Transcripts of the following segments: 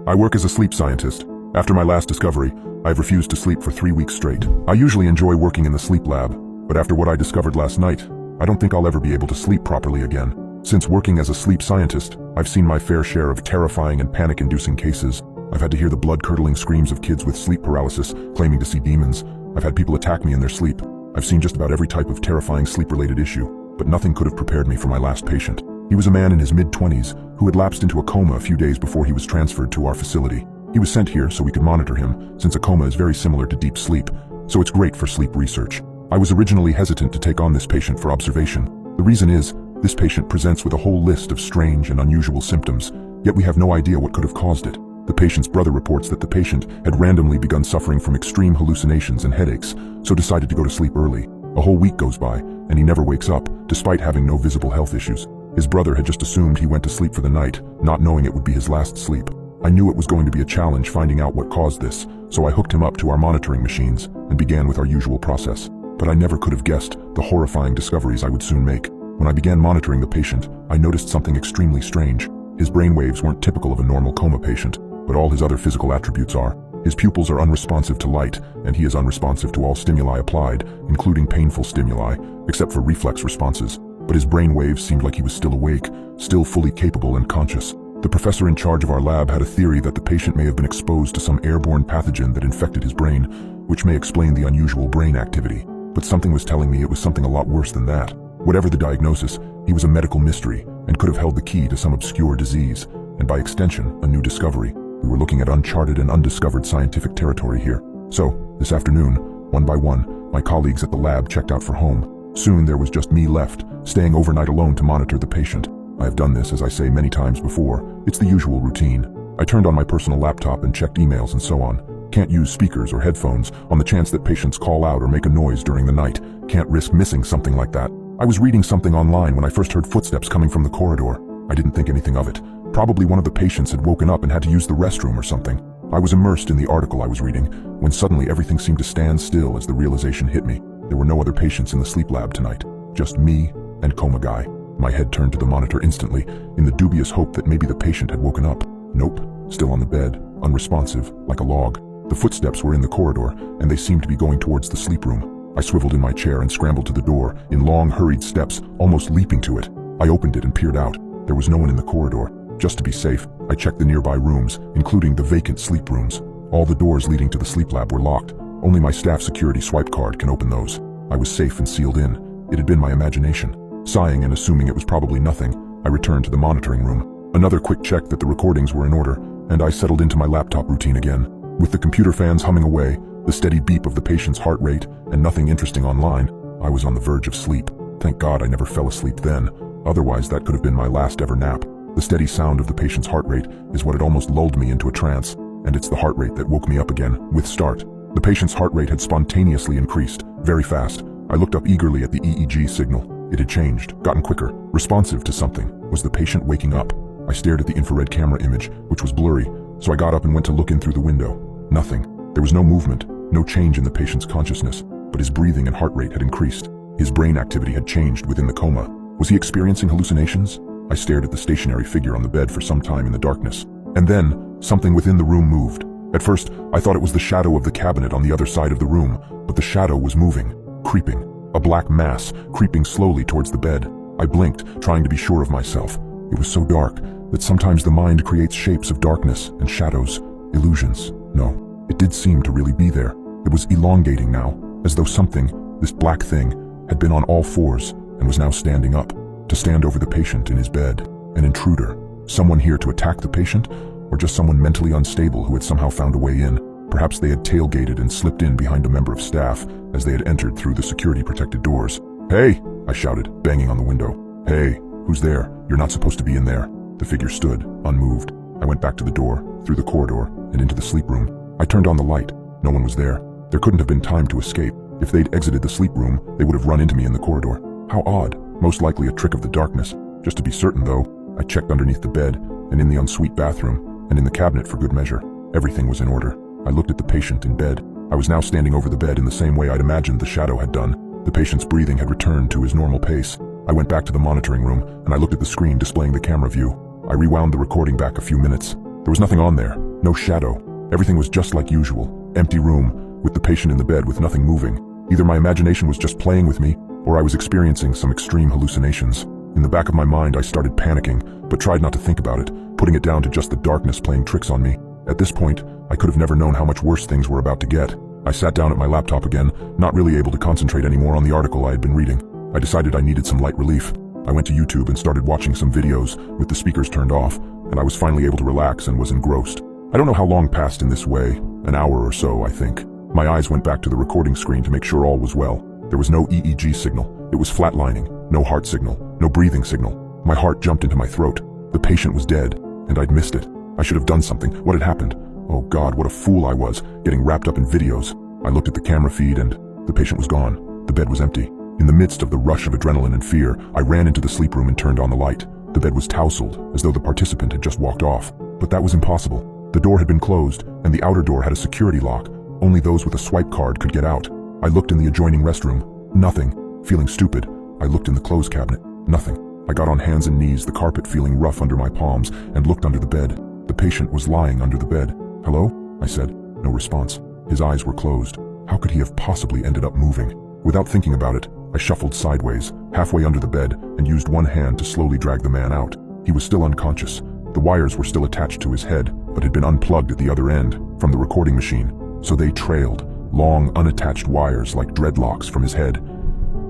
I work as a sleep scientist. After my last discovery, I've refused to sleep for 3 weeks straight. I usually enjoy working in the sleep lab, but after what I discovered last night, I don't think I'll ever be able to sleep properly again. Since working as a sleep scientist, I've seen my fair share of terrifying and panic-inducing cases. I've had to hear the blood-curdling screams of kids with sleep paralysis, claiming to see demons. I've had people attack me in their sleep. I've seen just about every type of terrifying sleep-related issue, but nothing could have prepared me for my last patient. He was a man in his mid-20s who had lapsed into a coma a few days before he was transferred to our facility. He was sent here so we could monitor him, since a coma is very similar to deep sleep, so it's great for sleep research. I was originally hesitant to take on this patient for observation. The reason is, this patient presents with a whole list of strange and unusual symptoms, yet we have no idea what could have caused it. The patient's brother reports that the patient had randomly begun suffering from extreme hallucinations and headaches, so decided to go to sleep early. A whole week goes by, and he never wakes up, despite having no visible health issues. His brother had just assumed he went to sleep for the night, not knowing it would be his last sleep. I knew it was going to be a challenge finding out what caused this, so I hooked him up to our monitoring machines and began with our usual process. But I never could have guessed the horrifying discoveries I would soon make. When I began monitoring the patient, I noticed something extremely strange. His brainwaves weren't typical of a normal coma patient, but all his other physical attributes are. His pupils are unresponsive to light, and he is unresponsive to all stimuli applied, including painful stimuli, except for reflex responses. But his brain waves seemed like he was still awake, still fully capable and conscious. The professor in charge of our lab had a theory that the patient may have been exposed to some airborne pathogen that infected his brain, which may explain the unusual brain activity. But something was telling me it was something a lot worse than that. Whatever the diagnosis, he was a medical mystery and could have held the key to some obscure disease, and by extension, a new discovery. We were looking at uncharted and undiscovered scientific territory here. So, this afternoon, one by one, my colleagues at the lab checked out for home. Soon there was just me left, staying overnight alone to monitor the patient. I have done this, as I say many times before. It's the usual routine. I turned on my personal laptop and checked emails and so on. Can't use speakers or headphones on the chance that patients call out or make a noise during the night. Can't risk missing something like that. I was reading something online when I first heard footsteps coming from the corridor. I didn't think anything of it. Probably one of the patients had woken up and had to use the restroom or something. I was immersed in the article I was reading, when suddenly everything seemed to stand still as the realization hit me. There were no other patients in the sleep lab tonight. Just me and Coma Guy. My head turned to the monitor instantly, in the dubious hope that maybe the patient had woken up. Nope, still on the bed, unresponsive, like a log. The footsteps were in the corridor, and they seemed to be going towards the sleep room. I swiveled in my chair and scrambled to the door, in long, hurried steps, almost leaping to it. I opened it and peered out. There was no one in the corridor. Just to be safe, I checked the nearby rooms, including the vacant sleep rooms. All the doors leading to the sleep lab were locked. Only my staff security swipe card can open those. I was safe and sealed in. It had been my imagination. Sighing and assuming it was probably nothing, I returned to the monitoring room. Another quick check that the recordings were in order, and I settled into my laptop routine again. With the computer fans humming away, the steady beep of the patient's heart rate, and nothing interesting online, I was on the verge of sleep. Thank God I never fell asleep then. Otherwise, that could have been my last ever nap. The steady sound of the patient's heart rate is what had almost lulled me into a trance, and it's the heart rate that woke me up again, with start. The patient's heart rate had spontaneously increased, very fast. I looked up eagerly at the EEG signal. It had changed, gotten quicker, responsive to something. Was the patient waking up? I stared at the infrared camera image, which was blurry, so I got up and went to look in through the window. Nothing. There was no movement, no change in the patient's consciousness, but his breathing and heart rate had increased. His brain activity had changed within the coma. Was he experiencing hallucinations? I stared at the stationary figure on the bed for some time in the darkness. And then, something within the room moved. At first, I thought it was the shadow of the cabinet on the other side of the room, but the shadow was moving, creeping. A black mass, creeping slowly towards the bed. I blinked, trying to be sure of myself. It was so dark that sometimes the mind creates shapes of darkness and shadows, illusions. No, it did seem to really be there. It was elongating now, as though something, this black thing, had been on all fours and was now standing up, to stand over the patient in his bed. An intruder. Someone here to attack the patient, or just someone mentally unstable who had somehow found a way in. Perhaps they had tailgated and slipped in behind a member of staff as they had entered through the security-protected doors. "Hey!" I shouted, banging on the window. "Hey, who's there? You're not supposed to be in there." The figure stood, unmoved. I went back to the door, through the corridor, and into the sleep room. I turned on the light. No one was there. There couldn't have been time to escape. If they'd exited the sleep room, they would have run into me in the corridor. How odd. Most likely a trick of the darkness. Just to be certain, though, I checked underneath the bed, and in the ensuite bathroom, and in the cabinet for good measure. Everything was in order. I looked at the patient in bed. I was now standing over the bed in the same way I'd imagined the shadow had done. The patient's breathing had returned to his normal pace. I went back to the monitoring room, and I looked at the screen displaying the camera view. I rewound the recording back a few minutes. There was nothing on there, no shadow. Everything was just like usual. Empty room, with the patient in the bed with nothing moving. Either my imagination was just playing with me, or I was experiencing some extreme hallucinations. In the back of my mind, I started panicking, but tried not to think about it, putting it down to just the darkness playing tricks on me. At this point, I could have never known how much worse things were about to get. I sat down at my laptop again, not really able to concentrate anymore on the article I had been reading. I decided I needed some light relief. I went to YouTube and started watching some videos with the speakers turned off, and I was finally able to relax and was engrossed. I don't know how long passed in this way, an hour or so, I think. My eyes went back to the recording screen to make sure all was well. There was no EEG signal. It was flatlining, no heart signal, no breathing signal. My heart jumped into my throat. The patient was dead, and I'd missed it. I should have done something. What had happened? Oh God, what a fool I was, getting wrapped up in videos. I looked at the camera feed and the patient was gone. The bed was empty. In the midst of the rush of adrenaline and fear, I ran into the sleep room and turned on the light. The bed was tousled, as though the participant had just walked off. But that was impossible. The door had been closed, and the outer door had a security lock. Only those with a swipe card could get out. I looked in the adjoining restroom. Nothing. Feeling stupid, I looked in the clothes cabinet. Nothing. I got on hands and knees, the carpet feeling rough under my palms, and looked under the bed. The patient was lying under the bed. "Hello?" I said. No response. His eyes were closed. How could he have possibly ended up moving? Without thinking about it, I shuffled sideways, halfway under the bed, and used one hand to slowly drag the man out. He was still unconscious. The wires were still attached to his head, but had been unplugged at the other end, from the recording machine, so they trailed, long, unattached wires like dreadlocks from his head.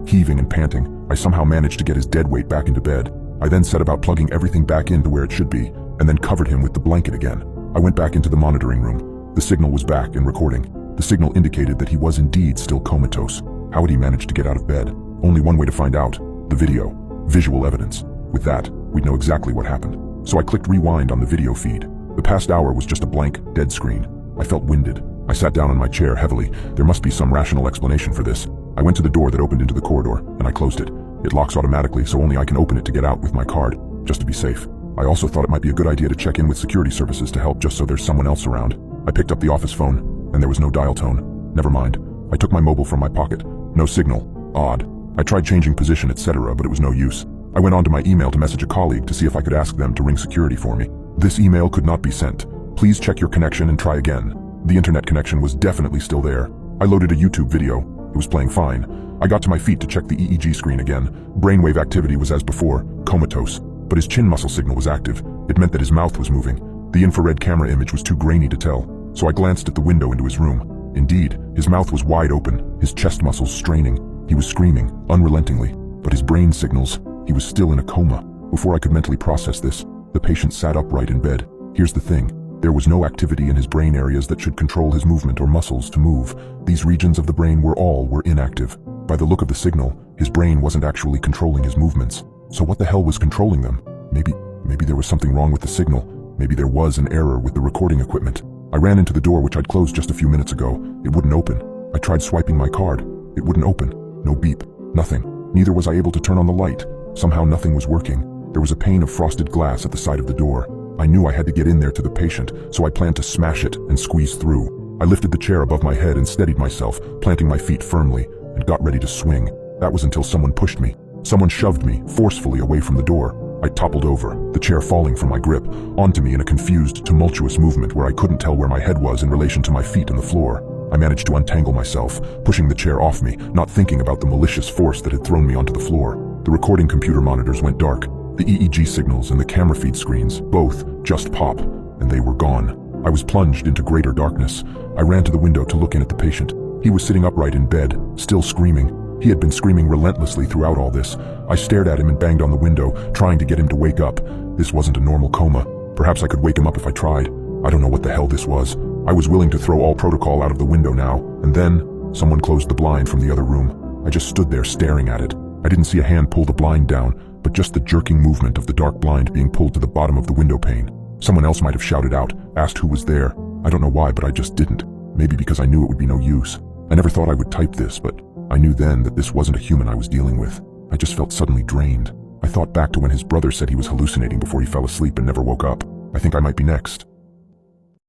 Heaving and panting, I somehow managed to get his dead weight back into bed. I then set about plugging everything back into where it should be, and then covered him with the blanket again. I went back into the monitoring room. The signal was back and recording. The signal indicated that he was indeed still comatose. How had he managed to get out of bed? Only one way to find out. The video. Visual evidence. With that, we'd know exactly what happened. So I clicked rewind on the video feed. The past hour was just a blank, dead screen. I felt winded. I sat down on my chair heavily. There must be some rational explanation for this. I went to the door that opened into the corridor, and I closed it. It locks automatically, so only I can open it to get out with my card, just to be safe. I also thought it might be a good idea to check in with security services to help just so there's someone else around. I picked up the office phone, and there was no dial tone. Never mind. I took my mobile from my pocket. No signal. Odd. I tried changing position, etc., but it was no use. I went on to my email to message a colleague to see if I could ask them to ring security for me. This email could not be sent. Please check your connection and try again. The internet connection was definitely still there. I loaded a YouTube video. It was playing fine. I got to my feet to check the EEG screen again. Brainwave activity was as before, comatose. But his chin muscle signal was active. It meant that his mouth was moving. The infrared camera image was too grainy to tell, so I glanced at the window into his room. Indeed, his mouth was wide open, his chest muscles straining. He was screaming, unrelentingly. But his brain signals, he was still in a coma. Before I could mentally process this, the patient sat upright in bed. Here's the thing. There was no activity in his brain areas that should control his movement or muscles to move. These regions of the brain were inactive. By the look of the signal, his brain wasn't actually controlling his movements. So what the hell was controlling them? Maybe there was something wrong with the signal. Maybe there was an error with the recording equipment. I ran into the door which I'd closed just a few minutes ago. It wouldn't open. I tried swiping my card. It wouldn't open. No beep. Nothing. Neither was I able to turn on the light. Somehow nothing was working. There was a pane of frosted glass at the side of the door. I knew I had to get in there to the patient, so I planned to smash it and squeeze through. I lifted the chair above my head and steadied myself, planting my feet firmly, and got ready to swing. That was until someone pushed me. Someone shoved me, forcefully, away from the door. I toppled over, the chair falling from my grip, onto me in a confused, tumultuous movement where I couldn't tell where my head was in relation to my feet and the floor. I managed to untangle myself, pushing the chair off me, not thinking about the malicious force that had thrown me onto the floor. The recording computer monitors went dark. The EEG signals and the camera feed screens, both, just pop, and they were gone. I was plunged into greater darkness. I ran to the window to look in at the patient. He was sitting upright in bed, still screaming. He had been screaming relentlessly throughout all this. I stared at him and banged on the window, trying to get him to wake up. This wasn't a normal coma. Perhaps I could wake him up if I tried. I don't know what the hell this was. I was willing to throw all protocol out of the window now, and then someone closed the blind from the other room. I just stood there staring at it. I didn't see a hand pull the blind down, but just the jerking movement of the dark blind being pulled to the bottom of the window pane. Someone else might have shouted out, asked who was there. I don't know why, but I just didn't. Maybe because I knew it would be no use. I never thought I would type this, but I knew then that this wasn't a human I was dealing with. I just felt suddenly drained. I thought back to when his brother said he was hallucinating before he fell asleep and never woke up. I think I might be next.